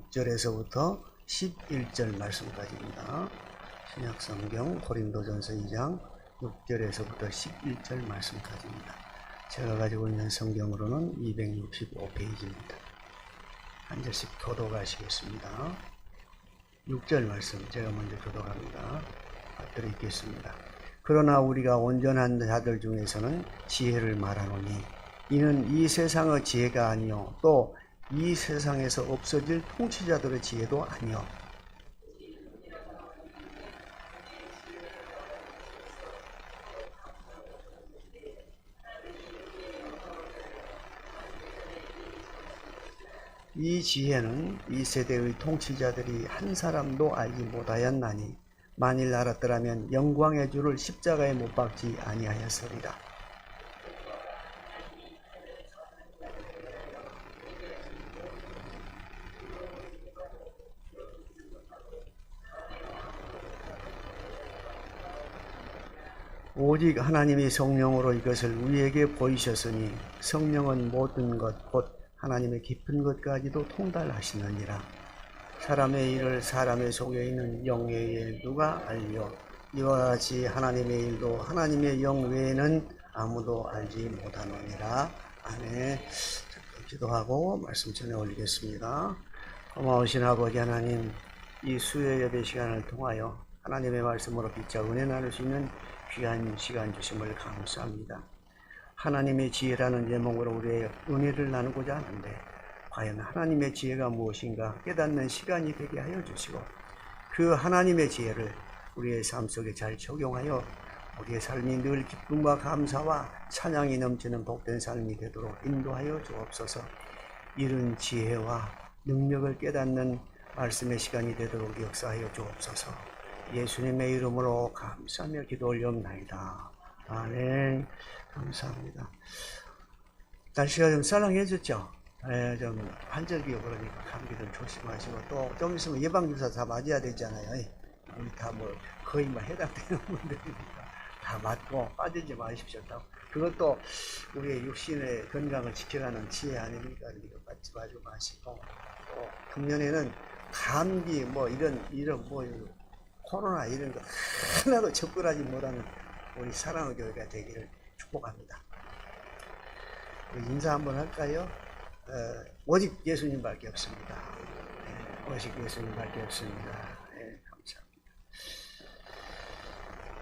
6절에서부터 11절 말씀까지입니다. 신약성경 고린도전서 2장 6절에서부터 11절 말씀까지입니다. 제가 가지고 있는 성경으로는 265페이지입니다. 한 절씩 교독하시겠습니다. 6절 말씀 제가 먼저 교독합니다. 받들어 읽겠습니다. 그러나 우리가 온전한 자들 중에서는 지혜를 말하노니 이는 이 세상의 지혜가 아니요 또 이 세상에서 없어질 통치자들의 지혜도 아니요 이 지혜는 이 세대의 통치자들이 한 사람도 알지 못하였나니 만일 알았더라면 영광의 주를 십자가에 못 박지 아니하였으리라. 오직 하나님이 성령으로 이것을 우리에게 보이셨으니 성령은 모든 것 곧 하나님의 깊은 것까지도 통달하시느니라. 사람의 일을 사람의 속에 있는 영의 일 누가 알려? 이와 같이 하나님의 일도 하나님의 영 외에는 아무도 알지 못하느니라. 아멘. 기도하고 말씀 전해 올리겠습니다. 고마우신 아버지 하나님, 이 수요 예배 시간을 통하여 하나님의 말씀으로 빛과 은혜 나눌 수 있는 귀한 시간 주심을 감사합니다. 하나님의 지혜라는 제목으로 우리의 은혜를 나누고자 하는데 과연 하나님의 지혜가 무엇인가 깨닫는 시간이 되게 하여 주시고 그 하나님의 지혜를 우리의 삶 속에 잘 적용하여 우리의 삶이 늘 기쁨과 감사와 찬양이 넘치는 복된 삶이 되도록 인도하여 주옵소서. 이른 지혜와 능력을 깨닫는 말씀의 시간이 되도록 역사하여 주옵소서. 예수님의 이름으로 감사하며 기도 올려옵나이다. 아멘. 감사합니다. 날씨가 좀 쌀랑해졌죠? 좀 환절기고 그러니까 감기들 조심하시고 또 좀 있으면 예방주사 다 맞아야 되잖아요. 우리 다 뭐 거의 뭐 해당되는 분들이니까 다 맞고 빠지지 마십시오. 그것도 우리의 육신의 건강을 지켜가는 지혜 아닙니까? 이거 맞지 마시고 또 금년에는 감기 뭐 이런 뭐 코로나 이런 거 하나도 접근하지 못하는 우리 사랑의 교회가 되기를 축복합니다. 우리 인사 한번 할까요? 오직 예수님밖에 없습니다. 오직 예수님밖에 없습니다.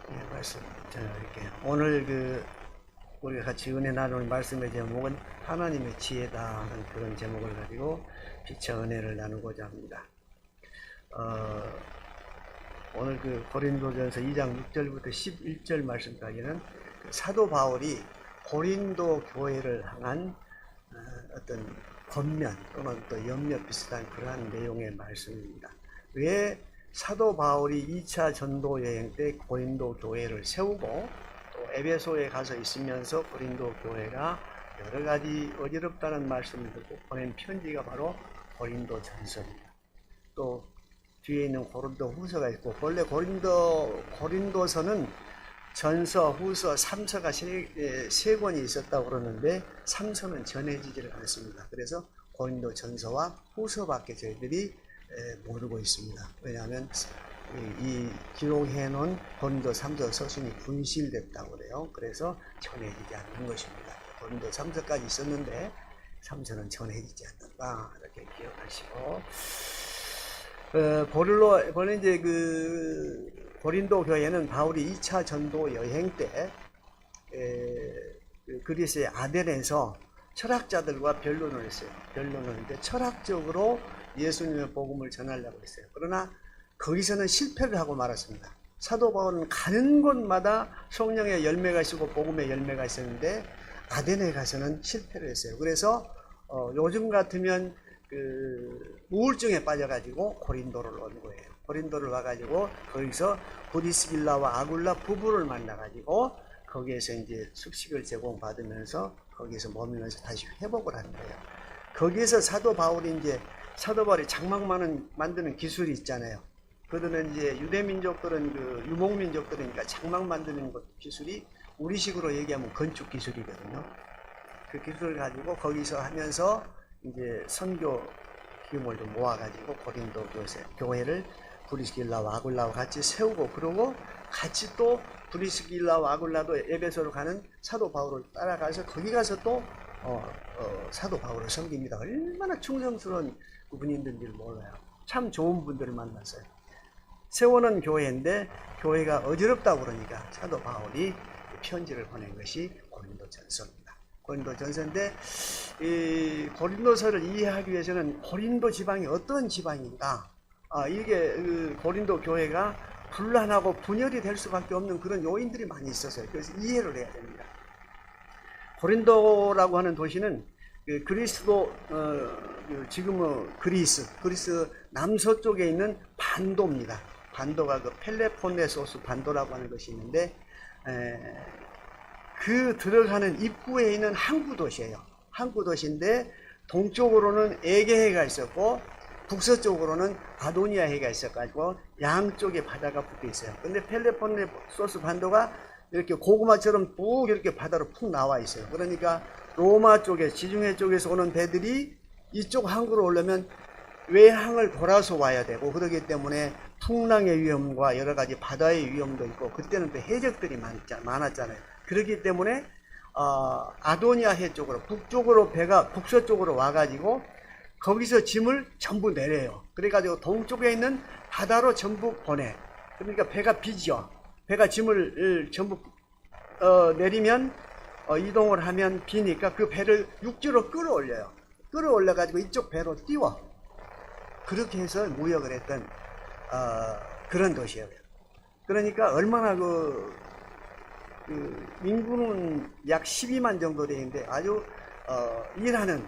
감사합니다. 말씀 전해드릴게요. 오늘 우리가 같이 은혜 나누는 말씀의 제목은 하나님의 지혜다 하는 그런 제목을 가지고 빛의 은혜를 나누고자 합니다. 오늘 고린도전서 2장 6절부터 11절 말씀까지는 사도 바울이 고린도 교회를 향한 어떤 권면 또는 또 염려 비슷한 그러한 내용의 말씀입니다. 왜 사도 바울이 2차 전도 여행 때 고린도 교회를 세우고 또 에베소에 가서 있으면서 고린도 교회가 여러 가지 어지럽다는 말씀을 듣고 보낸 편지가 바로 고린도 전서입니다. 또 뒤에 있는 고린도 후서가 있고 원래 고린도서는 전서, 후서, 3서가 세 권이 있었다고 그러는데 3서는 전해지지를 않습니다. 그래서 고린도 전서와 후서밖에 저희들이 모르고 있습니다. 왜냐하면 이 기록해 놓은 고린도 3서 서신이 분실됐다고 그래요. 그래서 전해지지 않는 것입니다. 고린도 3서까지 있었는데 3서는 전해지지 않는다. 이렇게 기억하시고 본래 이제 고린도 교회는 바울이 2차 전도 여행 때 그리스의 아덴에서 철학자들과 변론을 했어요. 변론을 했는데 철학적으로 예수님의 복음을 전하려고 했어요. 그러나 거기서는 실패를 하고 말았습니다. 사도 바울은 가는 곳마다 성령의 열매가 있고 복음의 열매가 있었는데 아덴에 가서는 실패를 했어요. 그래서 요즘 같으면 우울증에 빠져가지고 고린도를 온 거예요. 고린도를 와가지고 거기서 브리스길라와 아굴라 부부를 만나가지고 거기에서 이제 숙식을 제공받으면서 거기에서 머물면서 다시 회복을 하는 거예요. 거기에서 사도 바울이 장막 만드는 기술이 있잖아요. 그들은 이제 유대민족들은 유목민족들이니까 장막 만드는 기술이 우리식으로 얘기하면 건축 기술이거든요. 그 기술을 가지고 거기서 하면서 이제 선교 힘을 좀 모아가지고 고린도 교회를 브리스길라와 아굴라와 같이 세우고, 그러고 같이 또 브리스길라와 아굴라도 에베소로 가는 사도 바울을 따라가서 거기 가서 또 사도 바울을 섬깁니다. 얼마나 충성스러운 분인들인지 몰라요. 참 좋은 분들을 만났어요. 세워놓은 교회인데 교회가 어지럽다고 그러니까 사도 바울이 편지를 보낸 것이 고린도전서입니다. 고린도전서인데 이 고린도서를 이해하기 위해서는 고린도 지방이 어떤 지방인가, 이게 고린도 교회가 분란하고 분열이 될 수밖에 없는 그런 요인들이 많이 있었어요. 그래서 이해를 해야 됩니다. 고린도라고 하는 도시는 그리스도 지금은 그리스 남서쪽에 있는 반도입니다. 반도가 그 펠레폰네소스 반도라고 하는 것이 있는데 그 들어가는 입구에 있는 항구 도시예요. 항구 도시인데 동쪽으로는 에게해가 있었고 북서쪽으로는 아도니아 해가 있어가지고 양쪽에 바다가 붙어 있어요. 근데 펠레폰네소스 반도가 이렇게 고구마처럼 푹 이렇게 바다로 푹 나와 있어요. 그러니까 로마 쪽에 지중해 쪽에서 오는 배들이 이쪽 항구로 오려면 외항을 돌아서 와야 되고, 그렇기 때문에 풍랑의 위험과 여러 가지 바다의 위험도 있고, 그때는 또 해적들이 많았잖아요. 그렇기 때문에 아도니아 해 쪽으로 북쪽으로 배가 북서쪽으로 와가지고 거기서 짐을 전부 내려요. 그래가지고 동쪽에 있는 바다로 전부 보내. 그러니까 배가 비죠. 배가 짐을 전부 내리면 이동을 하면 비니까 그 배를 육지로 끌어올려요. 끌어올려가지고 이쪽 배로 띄워. 그렇게 해서 무역을 했던 그런 도시예요. 그러니까 얼마나 인구는 약 12만 정도 되는데 아주 일하는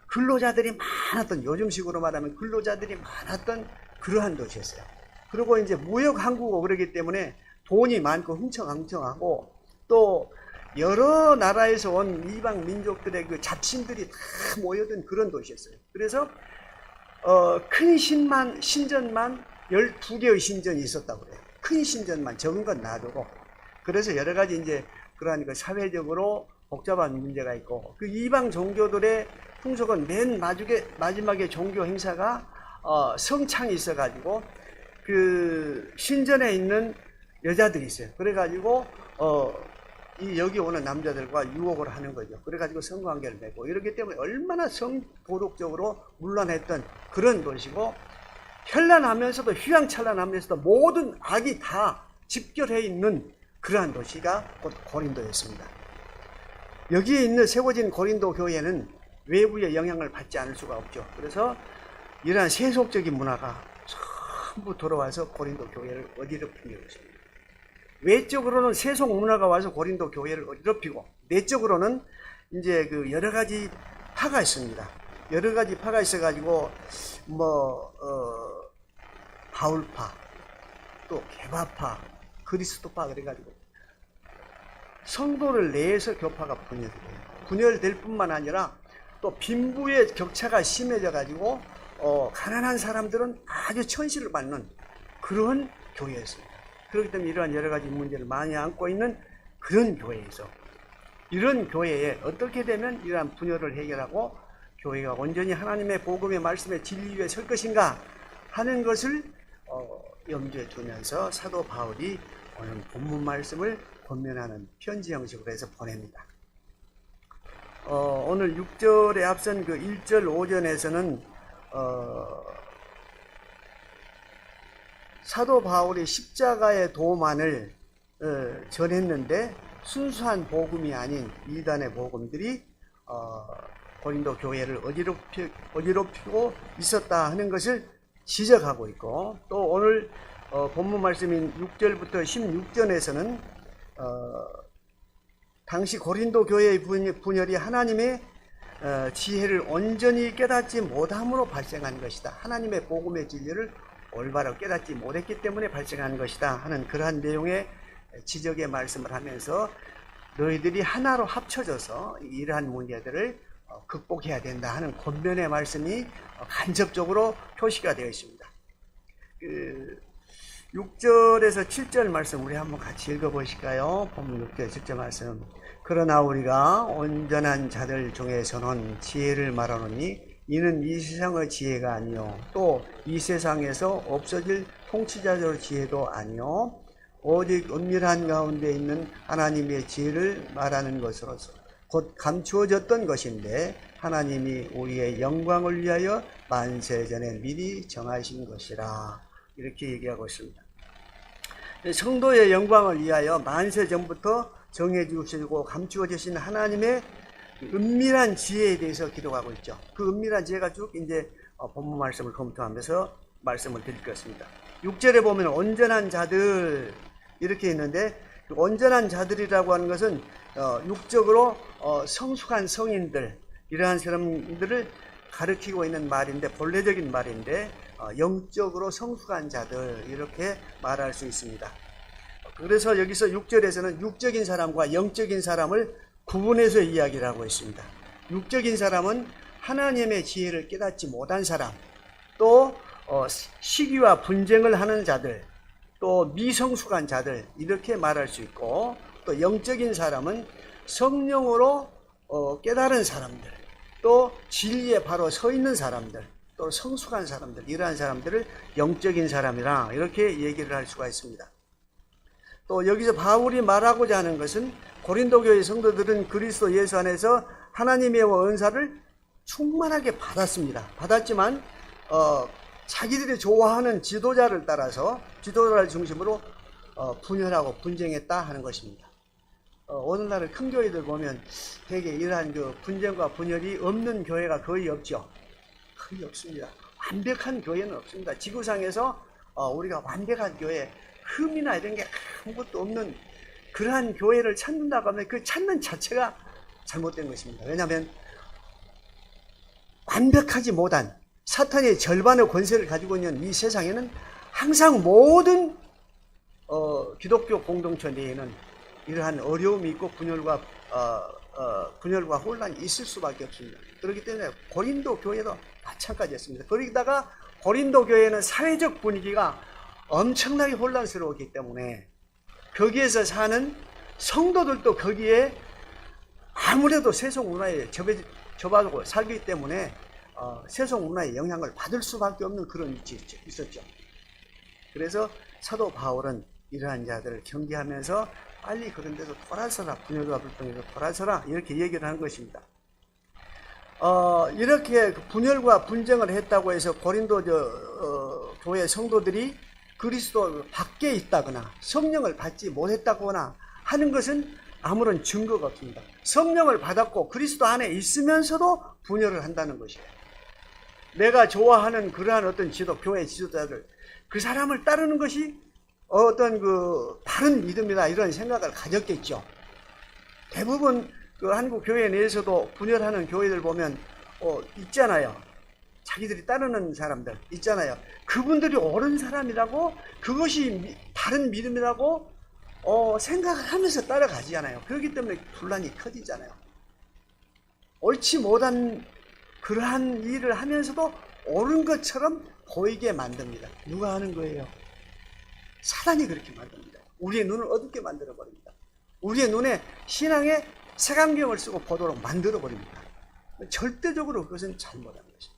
근로자들이 많았던, 요즘식으로 말하면 근로자들이 많았던 그러한 도시였어요. 그리고 이제 무역 항구고 그러기 때문에 돈이 많고 흥청망청하고 또 여러 나라에서 온 이방 민족들의 그 잡신들이 다 모여든 그런 도시였어요. 그래서 큰 신전만 12개의 신전이 있었다고 그래요. 큰 신전만, 적은 건 놔두고. 그래서 여러 가지 이제 그러한 그 사회적으로 복잡한 문제가 있고, 그 이방 종교들의 풍속은 맨 마지막에 종교 행사가 성창이 있어가지고 그 신전에 있는 여자들이 있어요. 그래가지고 여기 오는 남자들과 유혹을 하는 거죠. 그래가지고 성관계를 맺고, 이렇기 때문에 얼마나 성도덕적으로 문란했던 그런 도시고, 현란하면서도 휘황찬란하면서도 모든 악이 다 집결해 있는 그러한 도시가 곧 고린도였습니다. 여기에 있는 세워진 고린도 교회는 외부의 영향을 받지 않을 수가 없죠. 그래서 이러한 세속적인 문화가 전부 들어와서 고린도 교회를 어지럽히고 있습니다. 외적으로는 세속 문화가 와서 고린도 교회를 어지럽히고, 내적으로는 이제 그 여러 가지 파가 있습니다. 여러 가지 파가 있어가지고 바울파, 또 개바파, 그리스도파, 그래가지고 성도를 내에서 교파가 분열돼요. 분열될 뿐만 아니라 또 빈부의 격차가 심해져가지고 가난한 사람들은 아주 천시를 받는 그런 교회였습니다. 그렇기 때문에 이러한 여러 가지 문제를 많이 안고 있는 그런 교회에서, 이런 교회에 어떻게 되면 이러한 분열을 해결하고 교회가 온전히 하나님의 복음의 말씀의 진리 위에 설 것인가 하는 것을 염두에 두면서 사도 바울이 오늘 본문 말씀을 권면하는 편지 형식으로 해서 보냅니다. 오늘 6절에 앞선 그 1절 5절에서는 사도 바울이 십자가의 도만을 전했는데 순수한 복음이 아닌 이단의 복음들이 고린도 교회를 어지럽히고 있었다 하는 것을 지적하고 있고, 또 오늘 본문 말씀인 6절부터 16절에서는 당시 고린도 교회의 분열이 하나님의 지혜를 온전히 깨닫지 못함으로 발생한 것이다. 하나님의 복음의 진리를 올바로 깨닫지 못했기 때문에 발생한 것이다 하는 그러한 내용의 지적의 말씀을 하면서 너희들이 하나로 합쳐져서 이러한 문제들을 극복해야 된다 하는 권면의 말씀이 간접적으로 표시가 되어 있습니다. 6절에서 7절 말씀 우리 한번 같이 읽어보실까요? 본문 6절 7절 말씀. 그러나 우리가 온전한 자들 중에서는 지혜를 말하노니 이는 이 세상의 지혜가 아니요 또 이 세상에서 없어질 통치자적 지혜도 아니요 오직 은밀한 가운데 있는 하나님의 지혜를 말하는 것으로서 곧 감추어졌던 것인데 하나님이 우리의 영광을 위하여 만세전에 미리 정하신 것이라 이렇게 얘기하고 있습니다. 성도의 영광을 위하여 만세전부터 정해 주시고 감추어지신 하나님의 은밀한 지혜에 대해서 기록하고 있죠. 그 은밀한 지혜가 쭉 이제 본문 말씀을 검토하면서 말씀을 드리겠습니다. 6절에 보면 온전한 자들 이렇게 있는데 그 온전한 자들이라고 하는 것은 육적으로 성숙한 성인들 이러한 사람들을 가리키고 있는 말인데 본래적인 말인데 영적으로 성숙한 자들 이렇게 말할 수 있습니다. 그래서 여기서 6절에서는 육적인 사람과 영적인 사람을 구분해서 이야기를 하고 있습니다. 육적인 사람은 하나님의 지혜를 깨닫지 못한 사람, 또 시기와 분쟁을 하는 자들, 또 미성숙한 자들 이렇게 말할 수 있고, 또 영적인 사람은 성령으로 깨달은 사람들, 또 진리에 바로 서 있는 사람들, 또 성숙한 사람들 이러한 사람들을 영적인 사람이라 이렇게 얘기를 할 수가 있습니다. 또 여기서 바울이 말하고자 하는 것은 고린도 교회 성도들은 그리스도 예수 안에서 하나님의 은사를 충만하게 받았습니다. 받았지만 자기들이 좋아하는 지도자를 따라서 지도자를 중심으로 분열하고 분쟁했다 하는 것입니다. 오늘날의 큰 교회들 보면 되게 이러한 그 분쟁과 분열이 없는 교회가 거의 없죠. 거의 없습니다. 완벽한 교회는 없습니다. 지구상에서 우리가 완벽한 교회, 흠이나 이런 게 아무것도 없는 그러한 교회를 찾는다고 하면 그 찾는 자체가 잘못된 것입니다. 왜냐하면 완벽하지 못한 사탄의 절반의 권세를 가지고 있는 이 세상에는 항상 모든 기독교 공동체 내에는 이러한 어려움이 있고 분열과 혼란이 있을 수밖에 없습니다. 그렇기 때문에 고린도 교회도 마찬가지였습니다. 거기다가 고린도 교회는 사회적 분위기가 엄청나게 혼란스러웠기 때문에 거기에서 사는 성도들도 거기에 아무래도 세속 문화에 접하고 살기 때문에 세속 문화의 영향을 받을 수밖에 없는 그런 위치에 있었죠. 그래서 사도 바울은 이러한 자들을 경계하면서 빨리 그런 데서 돌아서라, 분열과 불평에서 돌아서라 이렇게 얘기를 한 것입니다. 이렇게 분열과 분쟁을 했다고 해서 고린도 교회 성도들이 그리스도 밖에 있다거나 성령을 받지 못했다거나 하는 것은 아무런 증거가 없습니다. 성령을 받았고 그리스도 안에 있으면서도 분열을 한다는 것이에요. 내가 좋아하는 그러한 어떤 교회 지도자들, 그 사람을 따르는 것이 어떤 그 바른 믿음이다 이런 생각을 가졌겠죠. 대부분 그 한국 교회 내에서도 분열하는 교회들 보면 있잖아요. 자기들이 따르는 사람들 있잖아요. 그분들이 옳은 사람이라고, 그것이 바른 믿음이라고 생각을 하면서 따라가지않아요. 그렇기 때문에 분란이 커지잖아요. 옳지 못한 그러한 일을 하면서도 옳은 것처럼 보이게 만듭니다. 누가 하는 거예요? 사단이 그렇게 만듭니다. 우리의 눈을 어둡게 만들어버립니다. 우리의 눈에 신앙의 색안경을 쓰고 보도록 만들어버립니다. 절대적으로 그것은 잘못한 것입니다.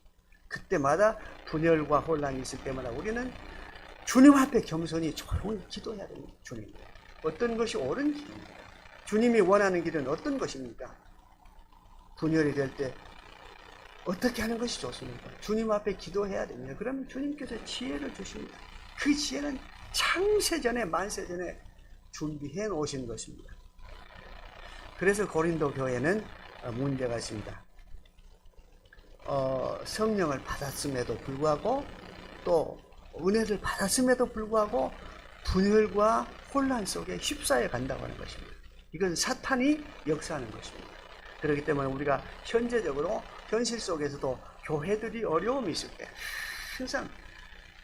그때마다 분열과 혼란이 있을 때마다 우리는 주님 앞에 겸손히 조용히 기도해야 됩니다. 주님, 어떤 것이 옳은 길입니까? 주님이 원하는 길은 어떤 것입니까? 분열이 될 때 어떻게 하는 것이 좋습니까? 주님 앞에 기도해야 됩니다. 그러면 주님께서 지혜를 주십니다. 그 지혜는 창세전에 만세전에 준비해 놓으신 것입니다. 그래서 고린도 교회는 문제가 있습니다. 성령을 받았음에도 불구하고 또 은혜를 받았음에도 불구하고 분열과 혼란 속에 휩싸여 간다고 하는 것입니다. 이건 사탄이 역사하는 것입니다. 그렇기 때문에 우리가 현재적으로 현실 속에서도 교회들이 어려움이 있을 때 항상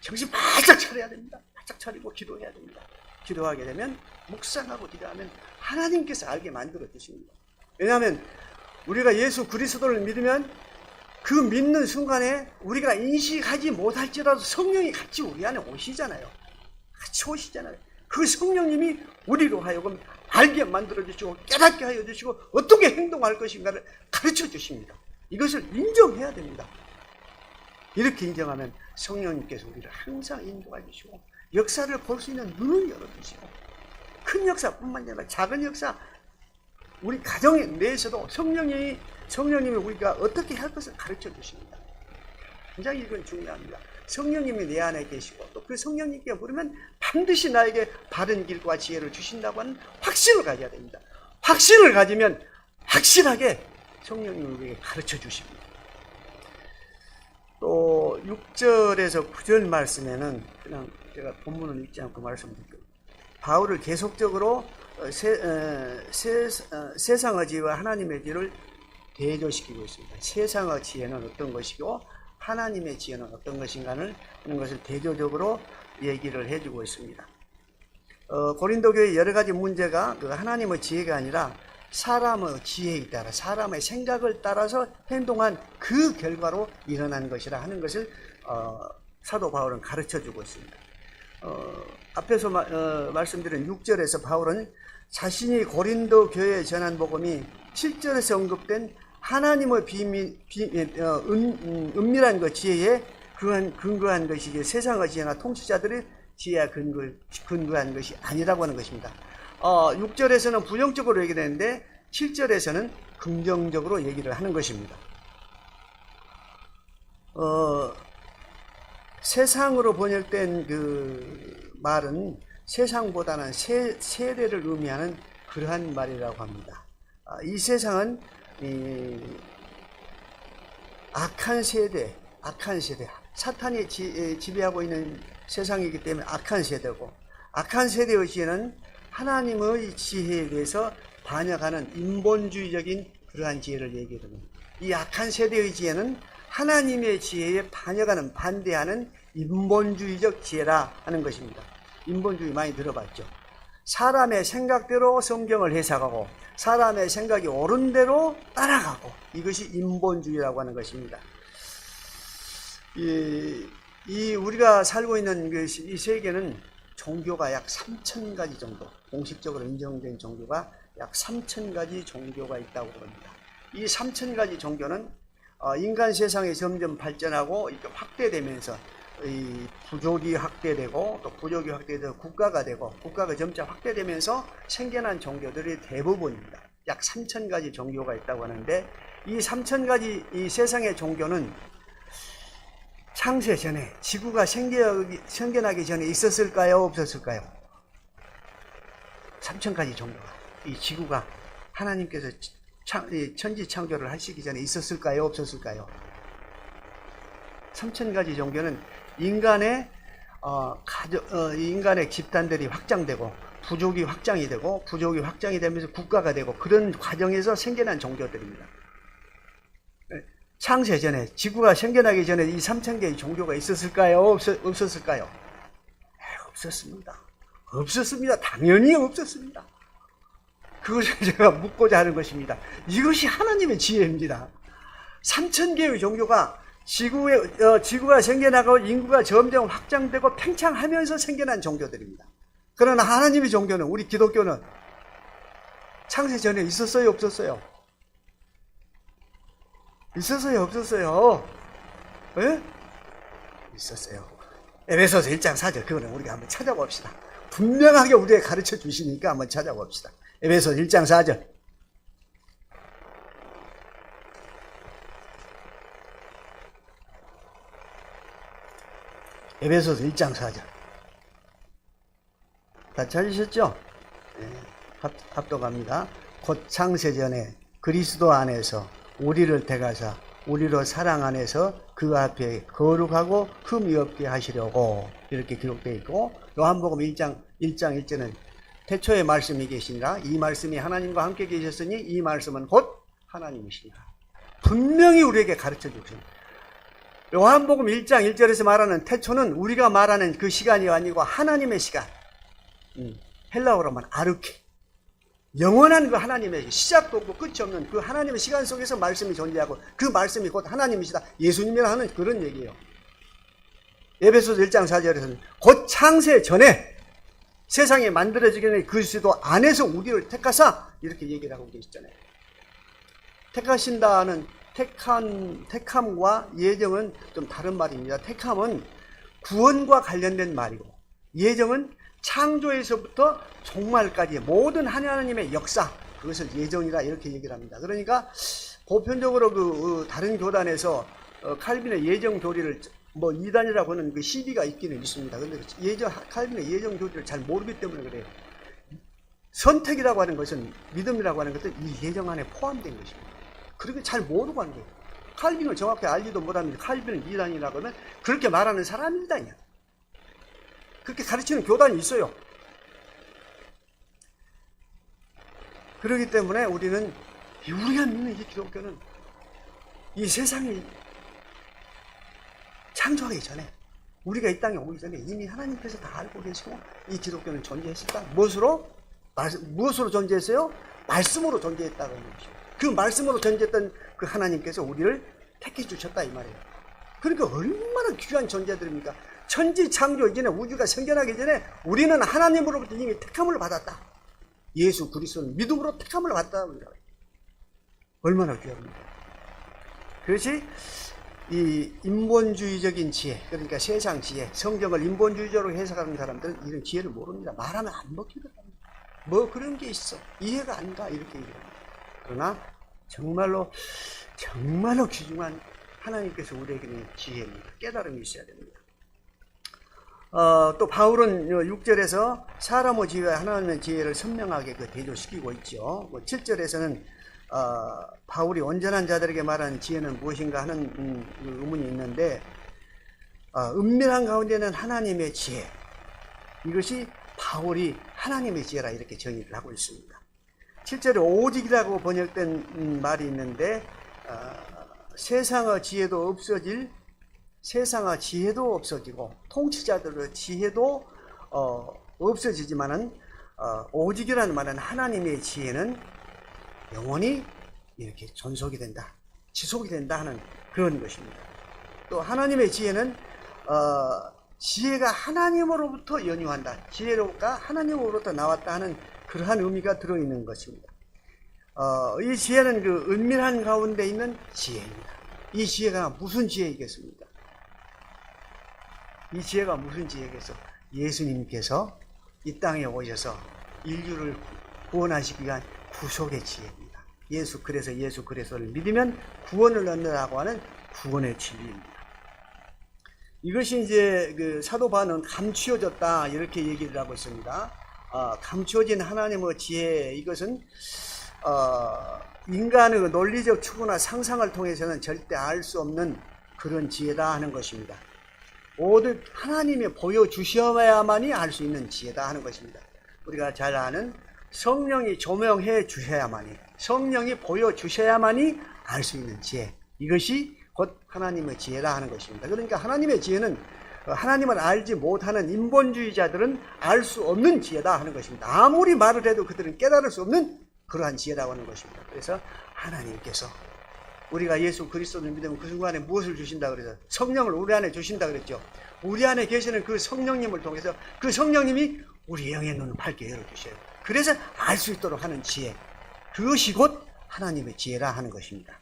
정신 바짝 차려야 됩니다. 바짝 차리고 기도해야 됩니다. 기도하게 되면, 묵상하고 기도하면 하나님께서 알게 만들어 주십니다. 왜냐하면 우리가 예수 그리스도를 믿으면 그 믿는 순간에 우리가 인식하지 못할지라도 성령이 같이 우리 안에 오시잖아요. 같이 오시잖아요. 그 성령님이 우리로 하여금 알게 만들어 주시고 깨닫게 하여 주시고 어떻게 행동할 것인가를 가르쳐 주십니다. 이것을 인정해야 됩니다. 이렇게 인정하면 성령님께서 우리를 항상 인도해 주시고 역사를 볼 수 있는 눈을 열어주시고 큰 역사뿐만 아니라 작은 역사 우리 가정 내에서도 성령님이 우리가 어떻게 할 것을 가르쳐 주십니다. 굉장히 이건 중요합니다. 성령님이 내 안에 계시고 또 그 성령님께 물으면 반드시 나에게 바른 길과 지혜를 주신다고 하는 확신을 가져야 됩니다. 확신을 가지면 확실하게 성령님이 우리에게 가르쳐 주십니다. 또 6절에서 9절 말씀에는 그냥 제가 본문을 읽지 않고 말씀드릴게요. 바울을 계속적으로 세상의 지혜와 하나님의 지혜를 대조시키고 있습니다. 세상의 지혜는 어떤 것이고 하나님의 지혜는 어떤 것인가를 하는 것을 대조적으로 얘기를 해주고 있습니다. 고린도 교회 여러 가지 문제가 그 하나님의 지혜가 아니라 사람의 지혜에 따라 사람의 생각을 따라서 행동한 그 결과로 일어난 것이라 하는 것을 사도 바울은 가르쳐주고 있습니다. 앞에서 말씀드린 6절에서 바울은 자신이 고린도 교회에 전한 복음이 7절에서 언급된 하나님의 은밀한 그 지혜에 근거한 것이지 세상의 지혜나 통치자들의 지혜에 근거한 것이 아니라고 하는 것입니다. 6절에서는 부정적으로 얘기를 했는데 7절에서는 긍정적으로 얘기를 하는 것입니다. 세상으로 번역된 그 말은 세상보다는 세대를 의미하는 그러한 말이라고 합니다. 이 세상은 악한 세대, 사탄이 지배하고 있는 세상이기 때문에 악한 세대고, 악한 세대의 지혜는 하나님의 지혜에 대해서 반역하는 인본주의적인 그러한 지혜를 얘기합니다. 이 악한 세대의 지혜는 하나님의 지혜에 반대하는 인본주의적 지혜라 하는 것입니다. 인본주의 많이 들어봤죠. 사람의 생각대로 성경을 해석하고 사람의 생각이 옳은 대로 따라가고 이것이 인본주의라고 하는 것입니다. 우리가 살고 있는 이 세계는 종교가 약 3,000가지 정도, 공식적으로 인정된 종교가 약 3,000가지 종교가 있다고 합니다. 이 3,000가지 종교는 인간 세상이 점점 발전하고 이렇게 확대되면서 이 부족이 확대되고 또 부족이 확대돼서 국가가 되고 국가가 점차 확대되면서 생겨난 종교들이 대부분입니다. 약 3,000가지 종교가 있다고 하는데 이 3,000가지 이 세상의 종교는 창세 전에 지구가 생겨나기 전에 있었을까요? 없었을까요? 3,000가지 종교가 이 지구가 하나님께서 천지 창조를 하시기 전에 있었을까요? 없었을까요? 3,000가지 종교는 인간의 집단들이 확장되고 부족이 확장이 되고 부족이 확장이 되면서 국가가 되고 그런 과정에서 생겨난 종교들입니다. 창세 전에 지구가 생겨나기 전에 이 3,000개의 종교가 있었을까요? 없었을까요? 없었습니다. 없었습니다. 당연히 없었습니다. 그것을 제가 묻고자 하는 것입니다. 이것이 하나님의 지혜입니다. 3,000개의 종교가 지구가 생겨나고 인구가 점점 확장되고 팽창하면서 생겨난 종교들입니다. 그러나 하나님의 종교는, 우리 기독교는 창세 전에 있었어요? 없었어요? 있었어요? 없었어요? 예? 있었어요. 에베소서 1장 4절, 그거는 우리가 한번 찾아봅시다. 분명하게 우리에게 가르쳐 주시니까 한번 찾아봅시다. 에베소서 1장 4절. 에베소서 1장 4절. 다 찾으셨죠? 네, 합독합니다. 곧 창세전에 그리스도 안에서 우리를 택하사 우리로 사랑 안에서 그 앞에 거룩하고 흠이 없게 하시려고 이렇게 기록되어 있고, 요한복음 1장 1절은 태초에 말씀이 계시니라 이 말씀이 하나님과 함께 계셨으니 이 말씀은 곧 하나님이시니라. 분명히 우리에게 가르쳐 주십니다. 요한복음 1장 1절에서 말하는 태초는 우리가 말하는 그 시간이 아니고 하나님의 시간, 헬라어로 말하면 아르케, 영원한 그 하나님의 시작도 없고 끝이 없는 그 하나님의 시간 속에서 말씀이 존재하고 그 말씀이 곧 하나님이시다, 예수님이라 하는 그런 얘기예요. 에베소서 1장 4절에서는 곧 창세 전에 세상이 만들어지기 전에 그리스도 안에서 우리를 택하사 이렇게 얘기를 하고 계시잖아요. 택하신다는 택함과 예정은 좀 다른 말입니다. 택함은 구원과 관련된 말이고, 예정은 창조에서부터 종말까지 모든 하나님의 역사, 그것을 예정이라 이렇게 얘기를 합니다. 그러니까 보편적으로 다른 교단에서 칼빈의 예정 교리를 뭐 이단이라고 하는 그 시비가 있기는 있습니다. 근데 칼빈의 예정 교리를 잘 모르기 때문에 그래요. 선택이라고 하는 것은, 믿음이라고 하는 것은 이 예정 안에 포함된 것입니다. 그렇게 잘 모르고 하는 거예요. 칼빈을 정확히 알지도 못하는데 칼빈은 이단이라고 하면 그렇게 말하는 사람이 이단이야. 그렇게 가르치는 교단이 있어요. 그렇기 때문에 우리가 믿는 이 기독교는 이 세상이 창조하기 전에, 우리가 이 땅에 오기 전에 이미 하나님께서 다 알고 계시고 이 기독교는 존재했었다. 무엇으로 존재했어요? 말씀으로 존재했다고 하는 것이죠. 그 말씀으로 존재했던 그 하나님께서 우리를 택해 주셨다 이 말이에요. 그러니까 얼마나 귀한 존재들입니까? 천지 창조 이전에, 우주가 생겨나기 전에 우리는 하나님으로부터 이미 택함을 받았다. 예수 그리스도는 믿음으로 택함을 받았다. 얼마나 귀합니까? 그것이 이 인본주의적인 지혜, 그러니까 세상 지혜, 성경을 인본주의적으로 해석하는 사람들은 이런 지혜를 모릅니다. 말하면 안 먹히거든요. 뭐 그런 게 있어, 이해가 안 가, 이렇게 얘기합니다. 그러나 정말로 귀중한 하나님께서 우리에게는 지혜입니다. 깨달음이 있어야 됩니다. 또 바울은 6절에서 사람의 지혜와 하나님의 지혜를 선명하게 대조시키고 있죠. 7절에서는 바울이 온전한 자들에게 말하는 지혜는 무엇인가 하는 의문이 있는데, 은밀한 가운데는 하나님의 지혜, 이것이 바울이 하나님의 지혜라 이렇게 정의를 하고 있습니다. 7절에 오직이라고 번역된 말이 있는데, 세상의 지혜도 없어지고 통치자들의 지혜도 없어지지만은 오직이라는 말은 하나님의 지혜는 영원히 이렇게 존속이 된다, 지속이 된다 하는 그런 것입니다. 또 하나님의 지혜는 지혜가 하나님으로부터 연유한다, 지혜가 하나님으로부터 나왔다 하는 그러한 의미가 들어있는 것입니다. 이 지혜는 그 은밀한 가운데 있는 지혜입니다. 이 지혜가 무슨 지혜이겠습니까? 이 지혜가 무슨 지혜겠어? 예수님께서 이 땅에 오셔서 인류를 구원하시기 위한 구속의 지혜입니다. 그래서 예수 그리스도를 믿으면 구원을 얻는다고 하는 구원의 진리입니다. 이것이 이제 그 사도 바울은 감추어졌다 이렇게 얘기를 하고 있습니다. 감추어진 하나님의 지혜, 이것은 인간의 논리적 추구나 상상을 통해서는 절대 알 수 없는 그런 지혜다 하는 것입니다. 오직 하나님이 보여주셔야만이 알 수 있는 지혜다 하는 것입니다. 우리가 잘 아는 성령이 조명해 주셔야만이, 성령이 보여주셔야만이 알 수 있는 지혜, 이것이 곧 하나님의 지혜라 하는 것입니다. 그러니까 하나님의 지혜는 하나님을 알지 못하는 인본주의자들은 알 수 없는 지혜다 하는 것입니다. 아무리 말을 해도 그들은 깨달을 수 없는 그러한 지혜라고 하는 것입니다. 그래서 하나님께서 우리가 예수 그리스도를 믿으면 그 순간에 무엇을 주신다 그래서 성령을 우리 안에 주신다 그랬죠. 우리 안에 계시는 그 성령님을 통해서 그 성령님이 우리 영의 눈을 밝게 열어주셔요. 그래서 알 수 있도록 하는 지혜, 그것이 곧 하나님의 지혜라 하는 것입니다.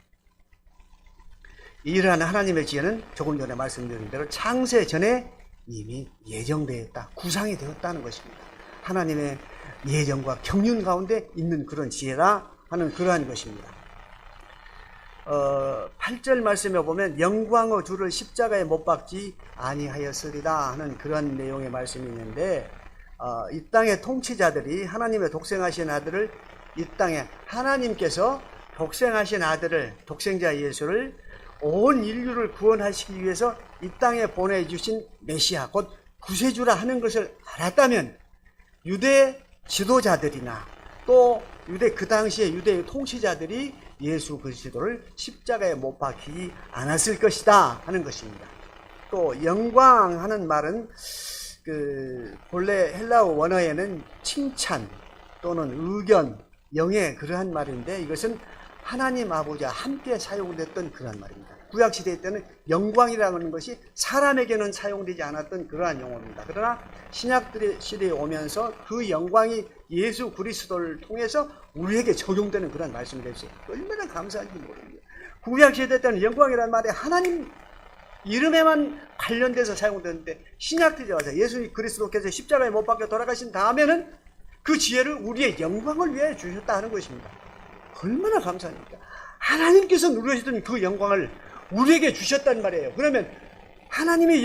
이러한 하나님의 지혜는 조금 전에 말씀드린 대로 창세 전에 이미 예정되었다, 구상이 되었다는 것입니다. 하나님의 예정과 경륜 가운데 있는 그런 지혜라 하는 그러한 것입니다. 8절 말씀에 보면 영광의 주를 십자가에 못 박지 아니하였으리다 하는 그런 내용의 말씀이 있는데, 이 땅의 통치자들이 하나님의 독생하신 아들을, 이 땅에 하나님께서 독생하신 아들을, 독생자 예수를 온 인류를 구원하시기 위해서 이 땅에 보내주신 메시아, 곧 구세주라 하는 것을 알았다면 유대 지도자들이나 또 그 당시에 유대의 통치자들이 예수 그리스도를 십자가에 못 박히지 않았을 것이다 하는 것입니다. 또 영광 하는 말은 본래 헬라어 원어에는 칭찬 또는 의견, 영예 그러한 말인데, 이것은 하나님 아버지와 함께 사용됐던 그러한 말입니다. 구약시대 때는 영광이라는 것이 사람에게는 사용되지 않았던 그러한 용어입니다. 그러나 신약시대에 오면서 그 영광이 예수 그리스도를 통해서 우리에게 적용되는 그런 말씀이 됐어요. 얼마나 감사한지 모릅니다. 구약시대 때는 영광이라는 말이 하나님 이름에만 관련돼서 사용되는데 신약시대 와서 예수님 그리스도께서 십자가에 못 박혀 돌아가신 다음에는 그 지혜를 우리의 영광을 위해 주셨다 하는 것입니다. 얼마나 감사합니까? 하나님께서 누리셨던 그 영광을 우리에게 주셨단 말이에요. 그러면 하나님이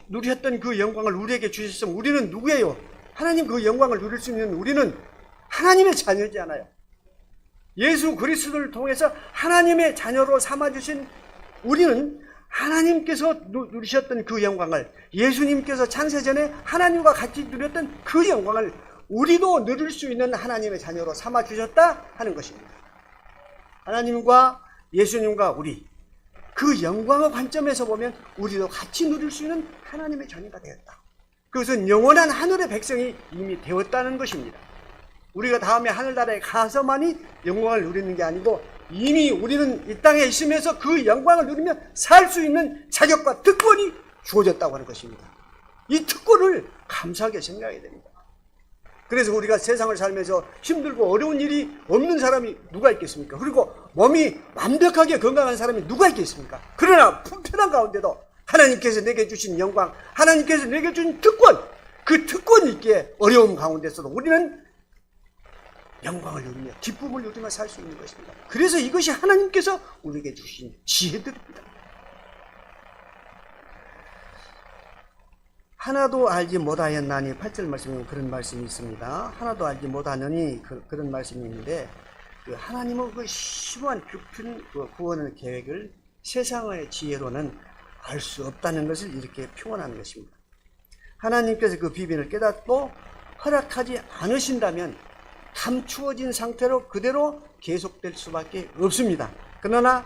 누리셨던 그 영광을 우리에게 주셨으면 우리는 누구예요? 하나님 그 영광을 누릴 수 있는 우리는 하나님의 자녀잖아요. 예수 그리스도를 통해서 하나님의 자녀로 삼아주신 우리는 하나님께서 누리셨던 그 영광을, 예수님께서 창세전에 하나님과 같이 누렸던 그 영광을 우리도 누릴 수 있는 하나님의 자녀로 삼아주셨다 하는 것입니다. 하나님과 예수님과 우리, 그 영광의 관점에서 보면 우리도 같이 누릴 수 있는 하나님의 자녀가 되었다. 그것은 영원한 하늘의 백성이 이미 되었다는 것입니다. 우리가 다음에 하늘나라에 가서만이 영광을 누리는 게 아니고 이미 우리는 이 땅에 있으면서 그 영광을 누리며 살 수 있는 자격과 특권이 주어졌다고 하는 것입니다. 이 특권을 감사하게 생각해야 됩니다. 그래서 우리가 세상을 살면서 힘들고 어려운 일이 없는 사람이 누가 있겠습니까? 그리고 몸이 완벽하게 건강한 사람이 누가 있겠습니까? 그러나 불편한 가운데도 하나님께서 내게 주신 영광, 하나님께서 내게 주신 특권, 그 특권이 있기에 어려움 가운데서도 우리는 영광을 누리며 기쁨을 누리며 살 수 있는 것입니다. 그래서 이것이 하나님께서 우리에게 주신 지혜들입니다. 하나도 알지 못하였나니 8절 말씀에 그런 말씀이 있습니다. 하나도 알지 못하느니 그런 말씀이 있는데 하나님은 그 심오한 깊은 구원의 계획을 세상의 지혜로는 알 수 없다는 것을 이렇게 표현하는 것입니다. 하나님께서 그 비밀을 깨닫고 허락하지 않으신다면 감추어진 상태로 그대로 계속될 수밖에 없습니다. 그러나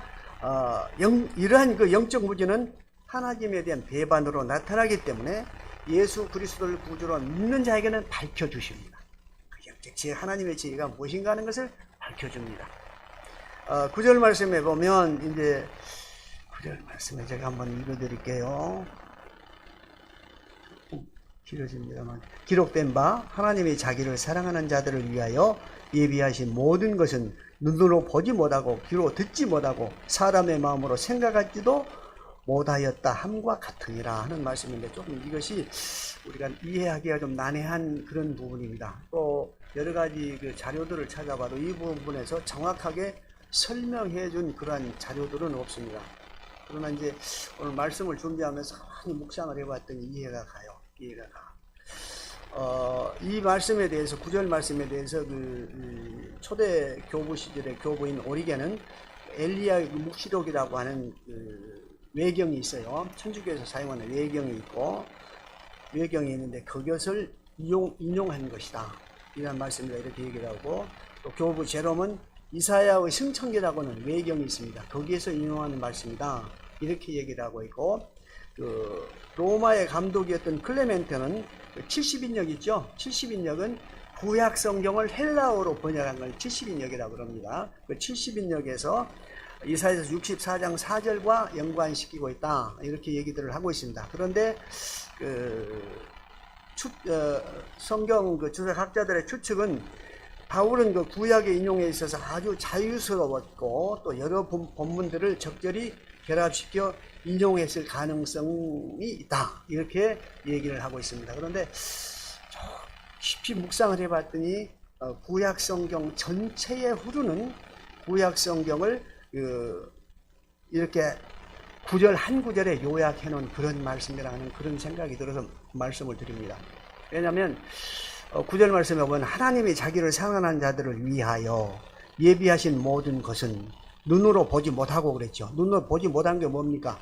이러한 그 영적 무지는 하나님에 대한 배반으로 나타나기 때문에 예수 그리스도를 구주로 믿는 자에게는 밝혀주십니다. 그 영적 지혜, 하나님의 지혜가 무엇인가 하는 것을 밝혀줍니다. 9절 말씀에 보면 이제 9절 말씀에 제가 한번 읽어드릴게요. 길어집니다만 기록된 바 하나님이 자기를 사랑하는 자들을 위하여 예비하신 모든 것은 눈으로 보지 못하고 귀로 듣지 못하고 사람의 마음으로 생각하지도 못하였다 함과 같으니라 하는 말씀인데 조금 이것이 우리가 이해하기가 좀 난해한 그런 부분입니다. 또 여러 가지 그 자료들을 찾아봐도 이 부분에서 정확하게 설명해 준 그러한 자료들은 없습니다. 그러나 이제 오늘 말씀을 준비하면서 많이 묵상을 해봤더니 이해가 가요. 이 말씀에 대해서 9절 말씀에 대해서 그 초대 교부 시절의 교부인 오리겐은 엘리야 묵시록이라고 하는 외경이 있어요. 천주교에서 사용하는 외경이 있고 외경이 있는데 그것을 인용한 것이다 이런 말씀이다 이렇게 얘기를 하고, 또 교부 제롬은 이사야의 승천기라고는 외경이 있습니다. 거기에서 인용하는 말씀이다 이렇게 얘기를 하고 있고, 그 로마의 감독이었던 클레멘트는 70인역 있죠. 70인역은 구약 성경을 헬라어로 번역한 걸 70인역이라고 합니다. 그 70인역에서 이사야서 64장 4절과 연관시키고 있다 이렇게 얘기들을 하고 있습니다. 그런데 성경 그 주석학자들의 추측은 바울은 그 구약의 인용에 있어서 아주 자유스러웠고 또 여러 본문들을 적절히 결합시켜 인용했을 가능성이 있다 이렇게 얘기를 하고 있습니다. 그런데 깊이 묵상을 해봤더니 구약 성경 전체에 흐르는 구약 성경을 이렇게 구절 한 구절에 요약해 놓은 그런 말씀이라는 그런 생각이 들어서 말씀을 드립니다. 왜냐하면 9절 말씀에 보면 하나님이 자기를 사랑하는 자들을 위하여 예비하신 모든 것은 눈으로 보지 못하고 그랬죠. 눈으로 보지 못한 게 뭡니까?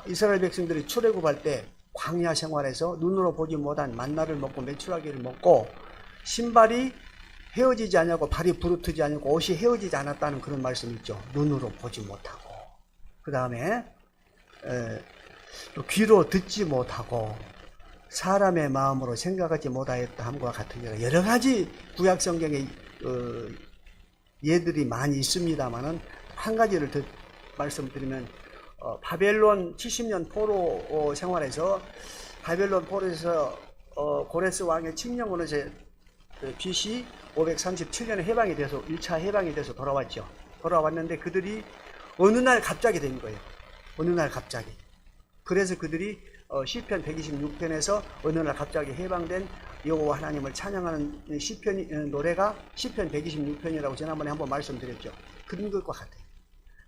이스라엘 백성들이 출애굽할 때 광야 생활에서 눈으로 보지 못한 만나를 먹고 메추라기를 먹고 신발이 헤어지지 않냐고 발이 부르트지 않고 옷이 헤어지지 않았다는 그런 말씀이 있죠. 눈으로 보지 못하고 그 다음에 귀로 듣지 못하고 사람의 마음으로 생각하지 못하였다 함과 같으니라. 여러 가지 구약 성경에 예들이 많이 있습니다만은 한 가지를 더 말씀드리면 바벨론 70년 포로 생활에서 바벨론 포로에서 고레스 왕의 칙령으로 BC 537년에 해방이 돼서 1차 해방이 돼서 돌아왔죠. 돌아왔는데 그들이 어느 날 갑자기 된 거예요. 어느 날 갑자기. 그래서 그들이 시편 126편에서 어느 날 갑자기 해방된 여호와 하나님을 찬양하는 시편 노래가 시편 126편이라고 지난번에 한번 말씀드렸죠. 그런 것과 같아요.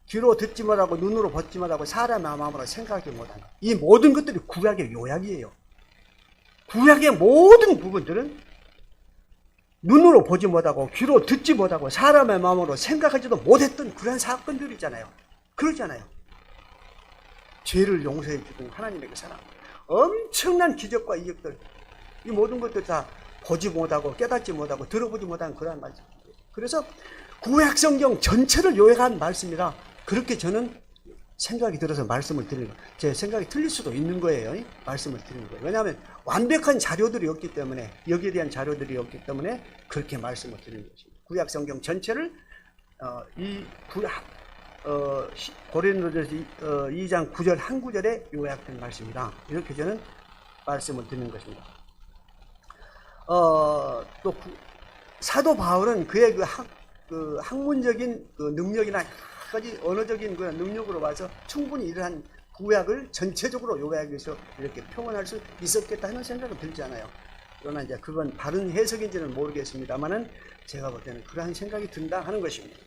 귀로 듣지 못하고 눈으로 보지 못하고 사람의 마음으로 생각하지 못하는 이 모든 것들이 구약의 요약이에요. 구약의 모든 부분들은 눈으로 보지 못하고 귀로 듣지 못하고 사람의 마음으로 생각하지도 못했던 그런 사건들이잖아요. 그러잖아요. 죄를 용서해 주고 하나님에게 사랑, 엄청난 기적과 이적들, 이 모든 것들 다 보지 못하고 깨닫지 못하고 들어보지 못한 그러한 말씀입니다. 그래서 구약 성경 전체를 요약한 말씀이라 그렇게 저는 생각이 들어서 말씀을 드리는 거예요. 제 생각이 틀릴 수도 있는 거예요. 말씀을 드리는 거예요. 왜냐하면 완벽한 자료들이 없기 때문에, 여기에 대한 자료들이 없기 때문에 그렇게 말씀을 드리는 것입니다. 구약 성경 전체를 고린도전서 2장 9절 한 구절에 요약된 말씀이다. 이렇게 저는 말씀을 드리는 것입니다. 또 사도 바울은 그의 그 학문적인 그 능력이나 여러 가지 언어적인 그 능력으로 봐서 충분히 이러한 구약을 전체적으로 요약해서 이렇게 표현할 수 있었겠다 하는 생각은 들지 않아요. 그러나 이제 그건 바른 해석인지는 모르겠습니다만은 제가 볼 때는 그러한 생각이 든다 하는 것입니다.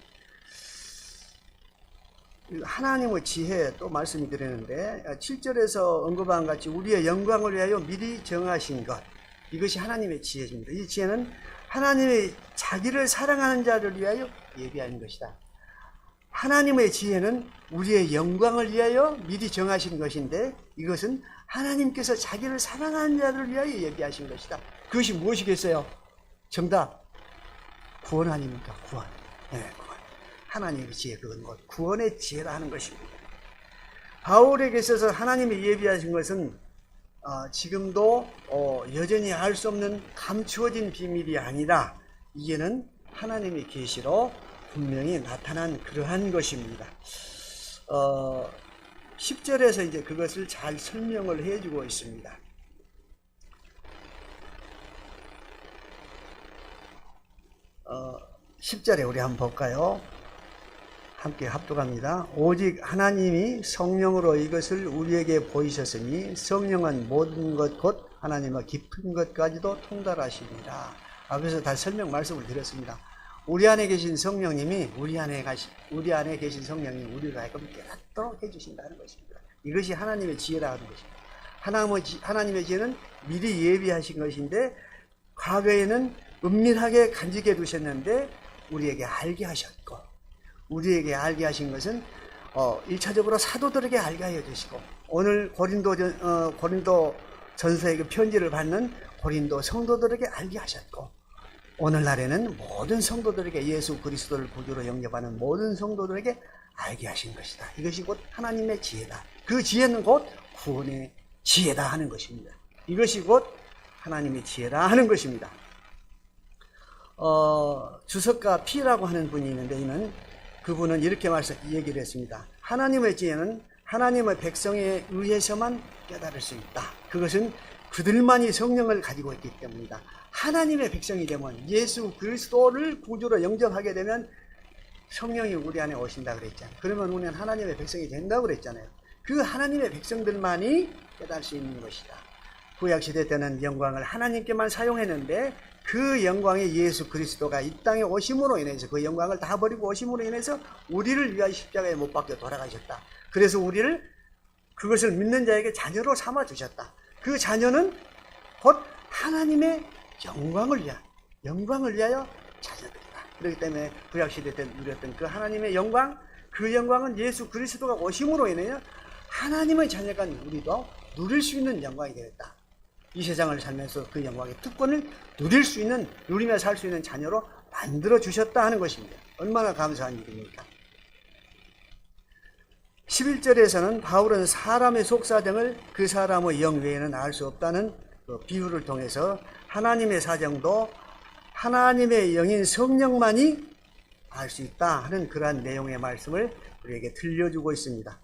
하나님의 지혜 또 말씀이 드리는데 7절에서 언급한 같이 우리의 영광을 위하여 미리 정하신 것, 이것이 하나님의 지혜입니다. 이 지혜는 하나님의 자기를 사랑하는 자를 위하여 예비하는 것이다. 하나님의 지혜는 우리의 영광을 위하여 미리 정하신 것인데 이것은 하나님께서 자기를 사랑하는 자를 위하여 예비하신 것이다. 그것이 무엇이겠어요? 정답, 구원 아닙니까? 구원. 네, 구원. 하나님의 지혜, 그건 구원의 지혜라 하는 것입니다. 바울에게 있어서 하나님이 예비하신 것은 지금도 여전히 알 수 없는 감추어진 비밀이 아니라 이게는 하나님의 계시로 분명히 나타난 그러한 것입니다. 10절에서 이제 그것을 잘 설명을 해주고 있습니다. 10절에 우리 한번 볼까요? 함께 합독합니다. 오직 하나님이 성령으로 이것을 우리에게 보이셨으니 성령은 모든 것 곧 하나님의 깊은 것까지도 통달하시니라. 앞에서 다시 설명 말씀을 드렸습니다. 우리 안에 계신 성령님이 우리 안에 계신 성령님이 우리를 하여금 깨닫도록 해주신다는 것입니다. 이것이 하나님의 지혜라 하는 것입니다. 하나님의 지혜는 미리 예비하신 것인데 과거에는 은밀하게 간직해 두셨는데 우리에게 알게 하셨고, 우리에게 알게 하신 것은 1차적으로 사도들에게 알게 하여 주시고, 오늘 고린도 전서의 그 편지를 받는 고린도 성도들에게 알게 하셨고, 오늘날에는 모든 성도들에게 예수 그리스도를 구주로 영접하는 모든 성도들에게 알게 하신 것이다. 이것이 곧 하나님의 지혜다. 그 지혜는 곧 구원의 지혜다 하는 것입니다. 이것이 곧 하나님의 지혜다 하는 것입니다. 주석가 P라고 하는 분이 있는데 그분은 이렇게 얘기를 했습니다. 하나님의 지혜는 하나님의 백성에 의해서만 깨달을 수 있다. 그것은 그들만이 성령을 가지고 있기 때문이다. 하나님의 백성이 되면, 예수 그리스도를 구주로 영접하게 되면 성령이 우리 안에 오신다 그랬잖아요. 그러면 우리는 하나님의 백성이 된다고 그랬잖아요. 그 하나님의 백성들만이 깨달을 수 있는 것이다. 구약시대 때는 영광을 하나님께만 사용했는데 그 영광이 예수 그리스도가 이 땅에 오심으로 인해서, 그 영광을 다 버리고 오심으로 인해서 우리를 위하여 십자가에 못 박혀 돌아가셨다. 그래서 우리를, 그것을 믿는 자에게 자녀로 삼아주셨다. 그 자녀는 곧 하나님의 영광을 위하여 자녀들이다. 그렇기 때문에 구약시대 때 누렸던 그 하나님의 영광, 그 영광은 예수 그리스도가 오심으로 인해 하나님의 자녀가 우리도 누릴 수 있는 영광이 되었다. 이 세상을 살면서 그 영광의 특권을 누리며 살 수 있는 자녀로 만들어 주셨다 하는 것입니다. 얼마나 감사한 일입니까? 11절에서는 바울은 사람의 속사정을 그 사람의 영 외에는 알 수 없다는 그 비유를 통해서 하나님의 사정도 하나님의 영인 성령만이 알 수 있다 하는 그러한 내용의 말씀을 우리에게 들려주고 있습니다.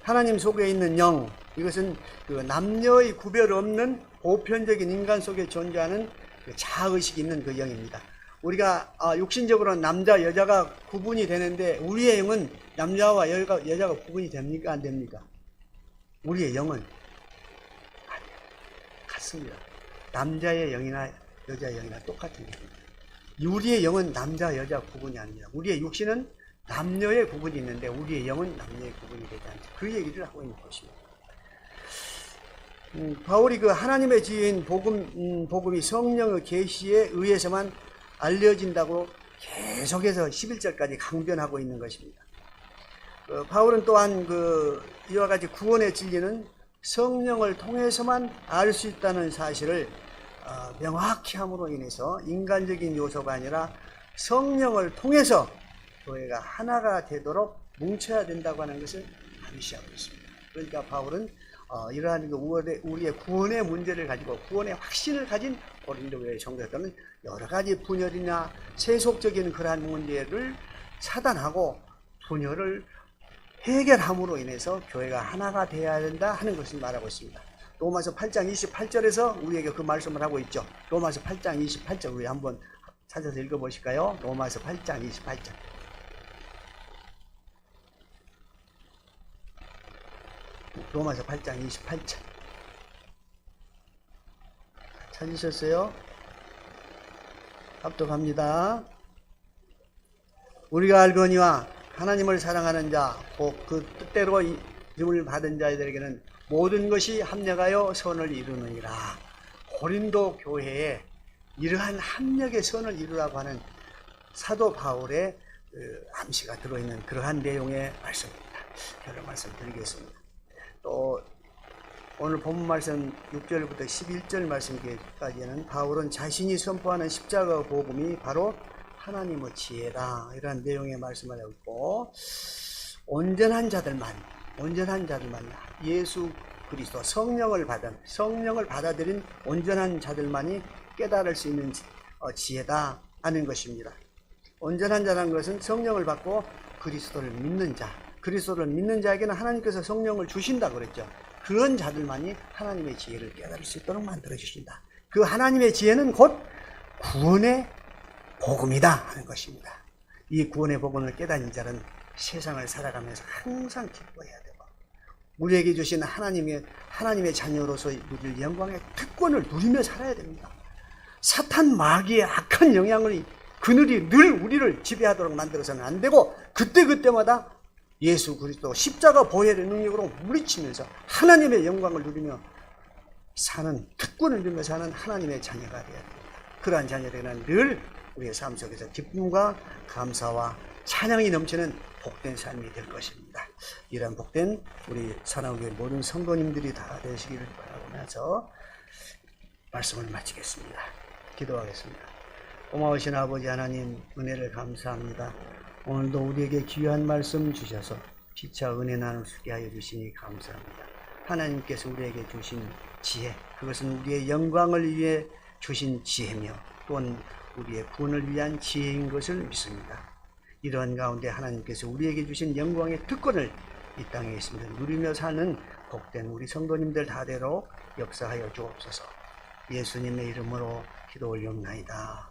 하나님 속에 있는 영, 이것은 그 남녀의 구별 없는 보편적인 인간 속에 존재하는 그 자아의식이 있는 그 영입니다. 우리가 육신적으로는 남자, 여자가 구분이 되는데 우리의 영은 남자와 여자가 구분이 됩니까? 안 됩니까? 우리의 영은 아니에요. 같습니다. 남자의 영이나 여자의 영이나 똑같은 겁니다. 우리의 영은 남자, 여자 구분이 아닙니다. 우리의 육신은 남녀의 구분이 있는데 우리의 영은 남녀의 구분이 되지 않죠. 그 얘기를 하고 있는 것입니다. 바울이 그 하나님의 지혜인 복음이 성령의 계시에 의해서만 알려진다고 계속해서 11절까지 강변하고 있는 것입니다. 바울은 또한 이와 같이 구원의 진리는 성령을 통해서만 알 수 있다는 사실을 명확히 함으로 인해서 인간적인 요소가 아니라 성령을 통해서 교회가 하나가 되도록 뭉쳐야 된다고 하는 것을 암시하고 있습니다. 그러니까 바울은 이러한 우리의 구원의 문제를 가지고 구원의 확신을 가진 고린도 교회 성도들은 여러 가지 분열이나 세속적인 그러한 문제를 차단하고 분열을 해결함으로 인해서 교회가 하나가 되어야 된다 하는 것을 말하고 있습니다. 로마서 8장 28절에서 우리에게 그 말씀을 하고 있죠. 로마서 8장 28절 우리 한번 찾아서 읽어보실까요? 로마서 8장 28절. 로마서 8장 28절. 찾으셨어요? 합독합니다. 우리가 알거니와 하나님을 사랑하는 자, 곧 그 뜻대로 이름을 받은 자들에게는 모든 것이 합력하여 선을 이루느니라. 고린도 교회에 이러한 합력의 선을 이루라고 하는 사도 바울의 암시가 들어있는 그러한 내용의 말씀입니다. 여러 말씀 드리겠습니다. 또 오늘 본문 말씀 6절부터 11절 말씀까지는 바울은 자신이 선포하는 십자가 복음이 바로 하나님의 지혜다 이런 내용의 말씀을 하고 있고, 온전한 자들만 예수 그리스도 성령을 받아들인 온전한 자들만이 깨달을 수 있는 지혜다 하는 것입니다. 온전한 자라는 것은 성령을 받고 그리스도를 믿는 자, 그리스도를 믿는 자에게는 하나님께서 성령을 주신다 그랬죠. 그런 자들만이 하나님의 지혜를 깨달을 수 있도록 만들어 주신다. 그 하나님의 지혜는 곧 구원의 복음이다 하는 것입니다. 이 구원의 복음을 깨닫는 자는 세상을 살아가면서 항상 기뻐해야 되고, 우리에게 주신 하나님의 자녀로서 누릴 영광의 특권을 누리며 살아야 됩니다. 사탄 마귀의 악한 영향을 그늘이 늘 우리를 지배하도록 만들어서는 안 되고, 그때마다 예수 그리스도 십자가 보혈의 능력으로 물리치면서 하나님의 영광을 누리며 사는, 특권을 누리며 사는 하나님의 자녀가 되어야 됩니다. 그러한 자녀들은 늘 우리의 삶 속에서 기쁨과 감사와 찬양이 넘치는 복된 삶이 될 것입니다. 이런 복된 우리 사랑교회 모든 성도님들이 다 되시기를 바라면서 말씀을 마치겠습니다. 기도하겠습니다. 고마우신 아버지 하나님, 은혜를 감사합니다. 오늘도 우리에게 귀한 말씀 주셔서 피차 은혜 나누게 하여 주시니 감사합니다. 하나님께서 우리에게 주신 지혜, 그것은 우리의 영광을 위해 주신 지혜며 또한 우리의 구원을 위한 지혜인 것을 믿습니다. 이러한 가운데 하나님께서 우리에게 주신 영광의 특권을 이 땅에 있으며 누리며 사는 복된 우리 성도님들 다대로 역사하여 주옵소서. 예수님의 이름으로 기도 올려옵나이다.